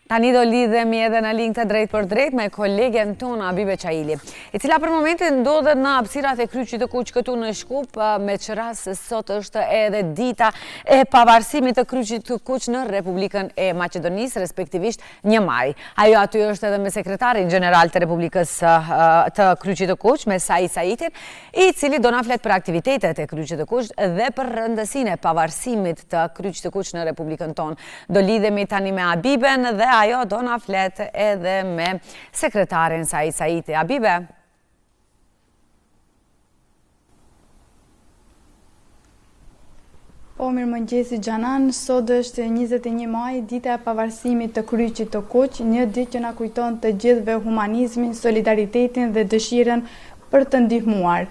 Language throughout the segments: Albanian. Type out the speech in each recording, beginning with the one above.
Tani do lidhemi edhe në linkë të drejt për drejt me kolegen tonë Abibe Qaili, e cila për momentin ndodhet në hapësirat e Kryqit të Kuq këtu në Shkup, me qëra se sot është edhe dita e pavarësimit të Kryqit të Kuq në Republikën e Maqedonisë, respektivisht 1 maj. Ajo aty është edhe me sekretarin general të Republikës të Kryqit të Kuq, me Said Saitin, i cili do na flet për aktivitetet e Kryqit të Kuq dhe për rëndësinë e pavarësimit të Kryqit të Kuq në Republikën tonë. Do lidhemi tani me Abiben dhe ajo do na flet edhe me sekretarin Said Saiti. Abibe? Po, mirëmëngjesi Xhanan, sot është 21 maj, dita e pavarësimit të Kryqit të Kuq, një ditë që na kujton të gjithëve humanizmin, solidaritetin dhe dëshirën për të ndihmuar.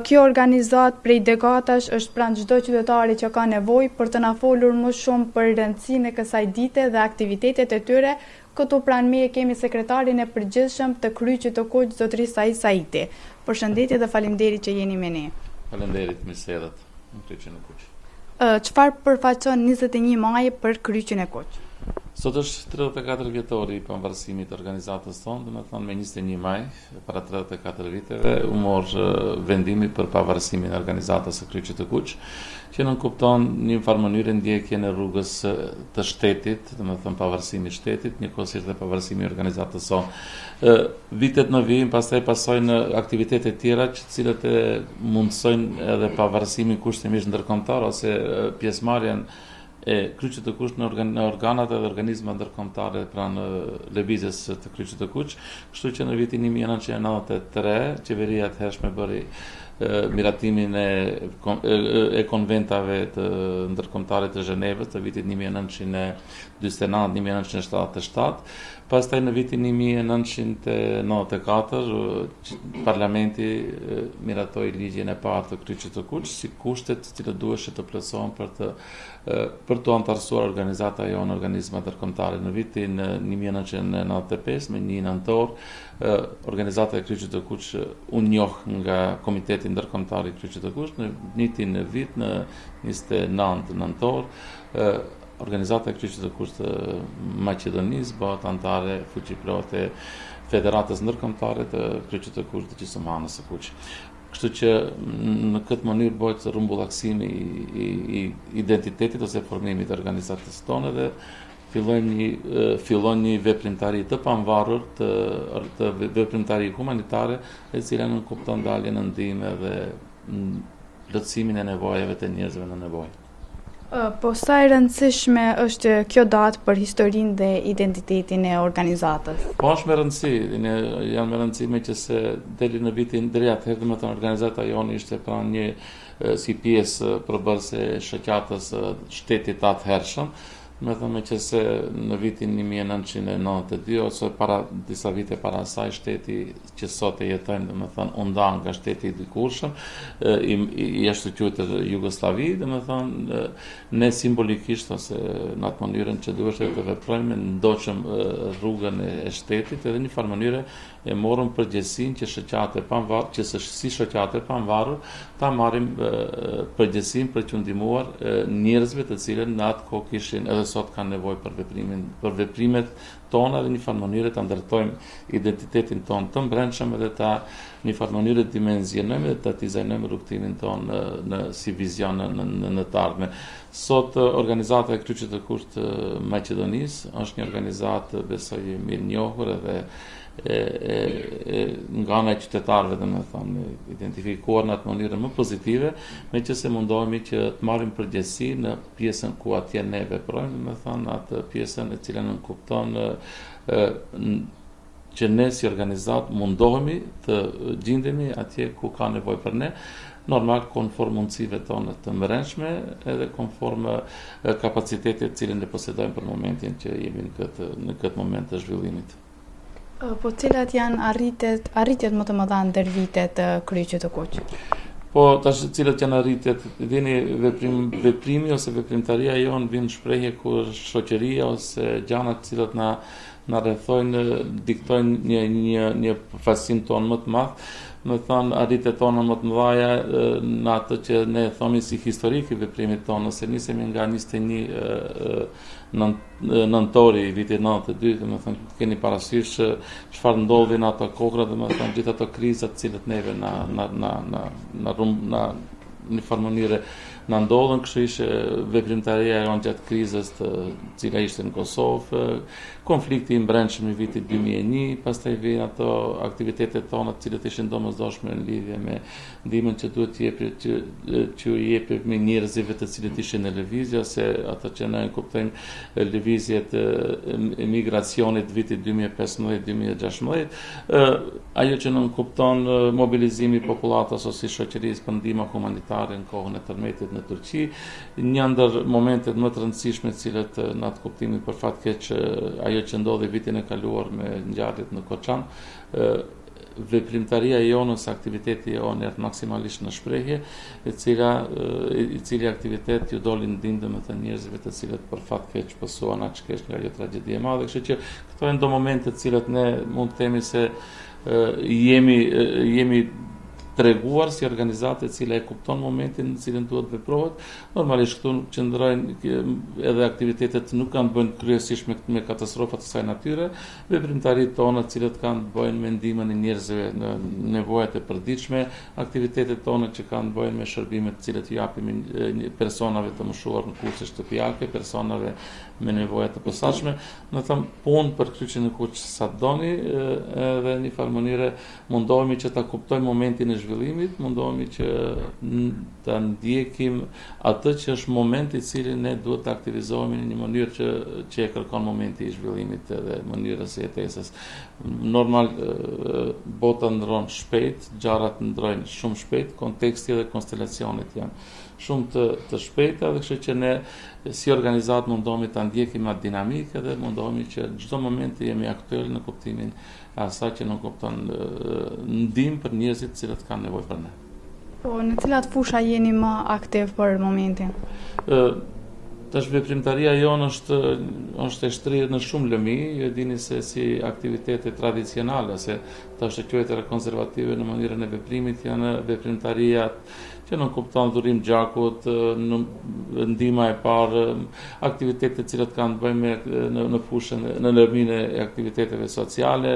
Kjo organizat prej dekadash është pranë çdo qytetari që ka nevojë për të na folur më shumë për rëndësinë e kësaj dite dhe aktivitetet e tyre. Këtu pranë meje kemi sekretarin e përgjithshëm të Kryqit të Kuq, zotëri Said Saiti. Përshëndetje dhe faleminderit që jeni me ne. Faleminderit, mirëserët në Kryqin e Kuq. Çfarë përfaqëson 21 maj për Kryqin e Kuq? Sot është 34 vjetori i pavarësimit të organizatës tonë, domethënë me 21 maj, para 34 viteve, u morë vendimi për pavarësimin e organizatës së Kryqit të Kuq, që nënkupton një farë mënyrë ndjekjen e rrugës të shtetit, domethënë pavarësimi i shtetit, njëkohësisht dhe pavarësimi i organizatës sonë. Vitet në vijim, pastaj pasojnë aktivitete tjera, të cilët mundsojnë edhe pavarësimin kushtimisht ndërkombëtar ose pjesëmarrjen e Kryqit të Kuq në organat dhe organizma ndërkombëtare pranë lëvizjes të Kryqit të Kuq, kështu që në vitin 1993 qeveria e hershme bëri miratimin e konventave të ndërkombëtare të Zhenevës të vitit 1949-1977. Pastaj në vitin 1994 parlamenti miratoi ligjin e parë të Kryqit të Kuq si kushtet të cilët duheshin të plotësohen për të antarësuar organizata jonë organizma ndërkombëtare. Në vitin 1995 me 1 nëntor organizata e Kryqit të Kuq u njoh nga Komiteti Ndërkombëtar i Kryqit të Kuq në 29 nëntor. Organizata e Kryqit të Kuq të Maqedonisë bëhet anëtare fuqiplot e Federatës Ndërkombëtare të Kryqit të Kuq dhe Gjysmëhanës së Kuq. Kështu që në këtë mënyrë bëhet rrumbullaksimi i identitetit ose formimit të organizatës tonë dhe fillon një veprimtari të pavarur, të veprimtari humanitare, e cila nënkupton daljen në ndihmë dhe plotësimin e nevojave të njerëzve në nevojë. Po sa e rëndësishme është kjo datë për historinë dhe identitetin e organizatës? Po është me rëndësi, janë me rëndësi me që se deri në vitin deri atëherë, domethënë organizata jonë ishte pranë një si pjesë përbërëse e shoqatës shtetit atëhershëm. Me që se në vitin 1992 ose para disa vite para asaj, shteti që sot e jetojmë, domethënë u nda nga shteti i dikurshëm, i ashtu quajtur Jugosllavi, domethënë ne simbolikisht ose në atë mënyrën që duhet të veprojmë, ndoqëm rrugën e shtetit edhe një farë mënyre e morëm përgjegjësinë që shoqatë pavarur, që si shoqatë pavarur ta marrim përgjegjësinë për të ndihmuar njerëzve të cilët në atë kohë kishin edhe sot kanë nevojë për veprimet tona dhe një farë mënyre ta ndërtojmë identitetin ton të brendshëm edhe ta një farë mënyre të dimenzionojmë dhe ta dizajnojmë rrugtimin ton si vizion në të ardhmen. Sot organizata e Kryqit të Kuq të Maqedonisë është një organizatë besoj mirë njohur edhe nga ana e qytetarëve, domethënë identifikuar në atë mënyrë më pozitive, meqense mundohemi që të marrim përgjegjësi në pjesën ku atje ne veprojmë, domethënë atë pjesën e cila nënkupton që ne si organizat mundohemi të gjendemi atje ku ka nevojë për ne, normal konform mundësive tona të brendshme edhe konform kapacitetit të cilin ne posedojmë për momentin që jemi në këtë moment të zhvillimit. Po cilat janë arritjet më të mëdha ndër vitet të Kryqit të Kuq? Po tash cilat janë arritjet, vini veprimi ose veprimtaria jonë vjen shprehje kur shoqëria ose gjanat të cilat na na rrethojnë, diktojnë një përfaqësim tonë më të madh, më thonë arritjet tona më të mëdha në atë që ne thomi si historik i veprimit tonë, se nisemi nga 21 nëntori i vitit 92, më thënë keni parasysh çfarë ndodhi në ato kohra, dhe më thënë gjithë ato krizat të cilët neve na në farë mënyre na ndodhen, kështu ishte veprimtaria jonë gjatë krizës cila ishte në Kosovë, konflikti i brendshëm i vitit 2001, pastaj vijnë ato aktivitetet tona të cilët ishin domosdoshme në lidhje me ndihmën që duhet që i jepim me njerëzve të cilët ishin në lëvizje, ose ato që ne kuptojmë lëvizjet e migracionit vitit 2015-2016, ajo që nën kupton mobilizimi i popullatës ose shoqërisë për ndihmë humanitare në kohën e tërmetit në Turqi, një ndër momentet më të rëndësishme të cilët në atë kuptimin për fat keq ajo që ndodhi vitin e kaluar me ngjarjet në Koçan, veprimtaria jonë ose aktiviteti jonë erdhi maksimalisht në shprehje, i cili aktivitet ju doli ndihmë me të njerëzve të cilët për fat keq pësuan aq keq nga ajo tragjedi e madhe, kështu që këto janë do momente të cilët ne mund të themi se jemi treguar si organizatë e cila e kupton momentin në cilin duhet veprohet. Normalisht këtu qëndrojnë edhe aktivitetet nuk kanë bëjnë kryesisht me katastrofat të saj natyre, veprimtaritë tona të cilët kanë bëjnë me ndihmën e njerëzve në nevojat e përditshme, aktivitetet tona që kanë bëjnë me shërbimet të cilët i japim personave të moshuar në kurse shtëpiake, personave me nevoja të posaçme, në thëmë punë për kryqin e kuq sa doni, edhe një farë mënyre mundohemi që ta kuptojmë momentin e zhvillimit, mundohemi që ta ndjekim atë që është momenti i cili ne duhet të aktivizohemi në një mënyrë që e kërkon momenti i zhvillimit edhe mënyrës së jetesës. Normal bota ndron shpejt, gjërat ndrojnë shumë shpejt, konteksti dhe konstelacionet janë shumë të shpejta, dhe kështu që ne si organizat mundohemi ta ndjekim atë dinamikë dhe mundohemi që çdo moment të jemi aktual në kuptimin e asaj që nuk kupton ndihmë për njerëzit të cilët kanë nevojë për ne. Po, në cilat fusha jeni më aktiv për momentin? Tash veprimtaria jonë është e shtrirë në shumë lëmi, ju e dini se si aktivitete tradicionale, se të shoqëritë konservative në mënyrën e veprimit janë veprimtaria që nuk kupton dhurim gjakut, ndihma e parë, aktivitete të cilat kanë të bëjnë në fushën në lëmin e aktiviteteve sociale,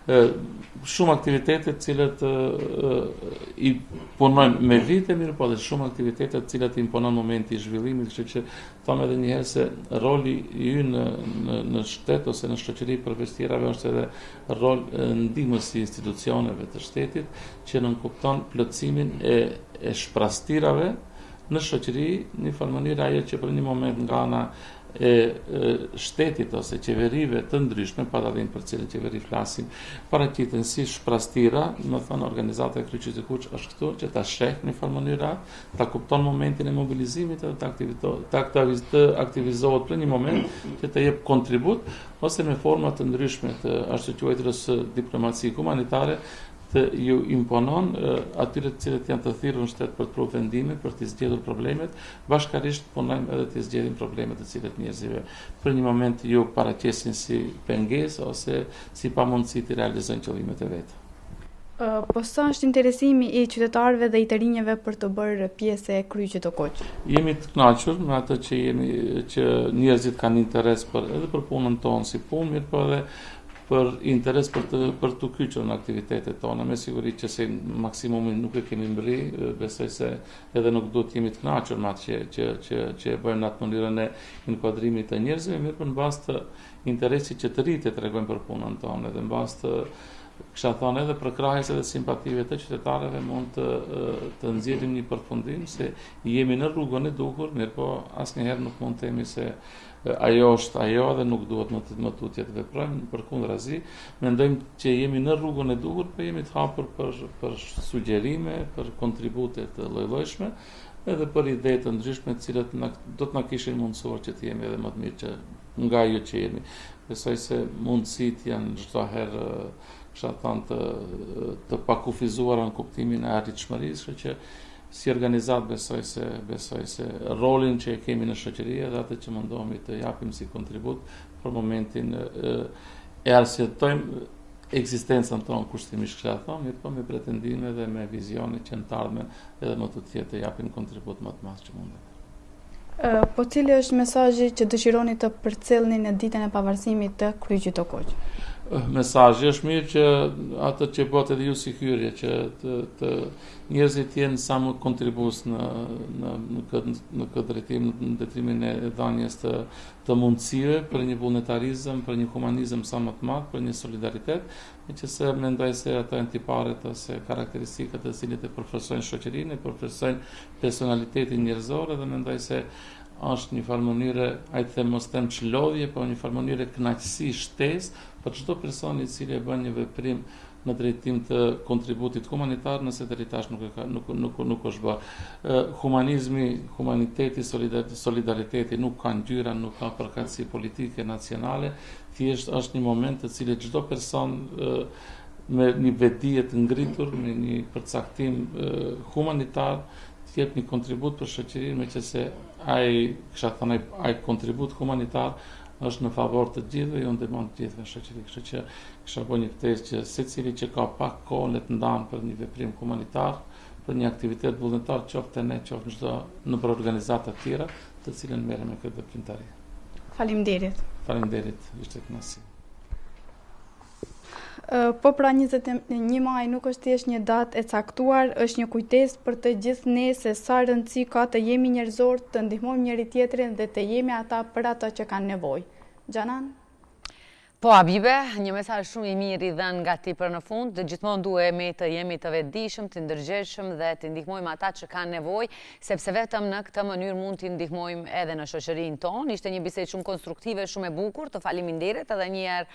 shumë aktivitete të cilat i punojnë me vite mirë, po dhe shumë aktivitete të cilat i imponon momenti i zhvillimit, kështu që them edhe një herë se roli i ynë në shtet ose në shoqëri përveç tjerave është edhe rol ndihmës i institucioneve të shtetit që nuk kupton plotësimin e shprastirave në shoqëri, në një farë mënyrë ajo që për një moment nga ana e shtetit ose qeverive të ndryshme, pa dallim për cilën qeveri flasim, paraqiten si shprastira, më thënë organizata e Kryqit të Kuq është këtu që ta sheh në një farë mënyrë, ta kupton momentin e mobilizimit edhe të aktivizohet për një moment që të jep kontribut ose me forma të ndryshme të ashtu quajturës diplomaci humanitare të ju imponon atyre të cilët janë të thirrur në shtet për të pruar vendime, për të zgjedhur problemet, bashkarisht punojmë edhe të zgjedhim problemet të cilët njerëzve për një moment ju paraqesin si pengesë ose si pamundësi të realizojnë qëllimet e vet. Po sa është interesimi i qytetarëve dhe i të rinjeve për të bërë pjesë e Kryqit të Kuq? Jemi të kënaqur me atë që njerëzit kanë interes edhe për punën tonë si punë, mirë po edhe për interes për të kyçur në aktivitetet tona. Me siguri që se maksimumin nuk e kemi mbri, besoj se edhe nuk duhet të jemi të kënaqur me atë që e bëjmë në atë mënyrën e inkuadrimit të njerëzve, mirë për në bazë të interesit që të rritë tregojmë për punën tonë, edhe në bazë të kisha thonë edhe për krahjes edhe simpative të qytetarëve mund të nxjerrim një përfundim se jemi në rrugën e duhur, mirë po asnjëherë nuk mund të themi se ajo është ajo dhe nuk duhet më tutje të veprojmë, përkundrazi, mendojmë që jemi në rrugën e duhur, po jemi të hapur për sugjerime, për kontribute të lloj-llojshme, edhe për ide të ndryshme të cilat do të na kishin mundësuar që të jemi edhe më të mirë që nga ajo që jemi. Besoj se mundësitë janë çdo herë të pakufizuara në kuptimin e arritshmërisë, që si organizat besoj se rolin që e kemi në shoqëri dhe atë që mundohemi të japim si kontribut për momentin e arsjetojmë eksistencën tonë kushtimisht kësha thonë, mirë po me pretendime dhe me vizione që në të ardhmen edhe më të tjetë të japim kontribut më të masë që mundet. Po cili është mesazhi që dëshironi të përcjellni në ditën e pavarësimit të Kryqit të Koq? Mesazhi është mirë që atë që bëhet edhe ju si hyrje, që të njerëzit jenë sa më kontribues në këtë drejtim, në detyrimin e dhënies të mundësive për një vullnetarizëm, për një humanizëm sa më të madh, për një solidaritet, meqense mendoj se ato janë tiparet ose karakteristikat të cilit e përfaqësojnë shoqërinë, e përfaqësojnë personalitetin njerëzor, dhe mendoj se është një farë mënyre, ai them mos them çlodhje, por një farë mënyre kënaqësi, shtesë për çdo person i cili e bën një veprim në drejtim të kontributit humanitar, nëse deri tash nuk është bërë. Humanizmi, humaniteti, solidariteti nuk ka ngjyra, nuk ka përkatësi politike nacionale, thjesht është një moment të cilit çdo person me një vetdije të ngritur, me një përcaktim humanitar, të jep një kontribut për shoqërinë, meqense ai kontribut humanitar është në favor të gjithëve, jo ndihmon të gjithëve në shoqëri. Kështu që kisha bërë një ftesë që secili që ka pak kohë le të ndanë për një veprim humanitar, për një aktivitet vullnetar, qoftë ne, qoftë në për organizata të tjera, të cilën merrem me këtë veprimtari. Faleminderit. Faleminderit, ishte kënaqësi. Po pra 21 maj nuk është thjesht një datë e caktuar, është një kujtesë për të gjithë ne se sa rëndësi ka të jemi njerëzor, të ndihmojmë njëri tjetrin dhe të jemi ata për ata që kanë nevojë. Xhanan? Po, Abibe, një mesazh shumë i mirë i dhënë nga ti për në fund, gjithmonë duhemi të jemi të vetëdijshëm, të ndërgjegjshëm dhe të ndihmojmë ata që kanë nevojë, sepse vetëm në këtë mënyrë mund t'i ndihmojmë edhe në shoqërinë tonë. Ishte një bisedë shumë konstruktive, shumë e bukur. Të faleminderit edhe një herë,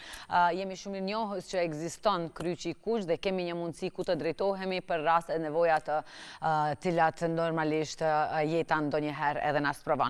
jemi shumë mirënjohës që ekziston Kryqi i Kuq dhe kemi një mundësi ku të drejtohemi për raste nevoja të cilat normalisht jeta ndonjëherë edhe na sprovon.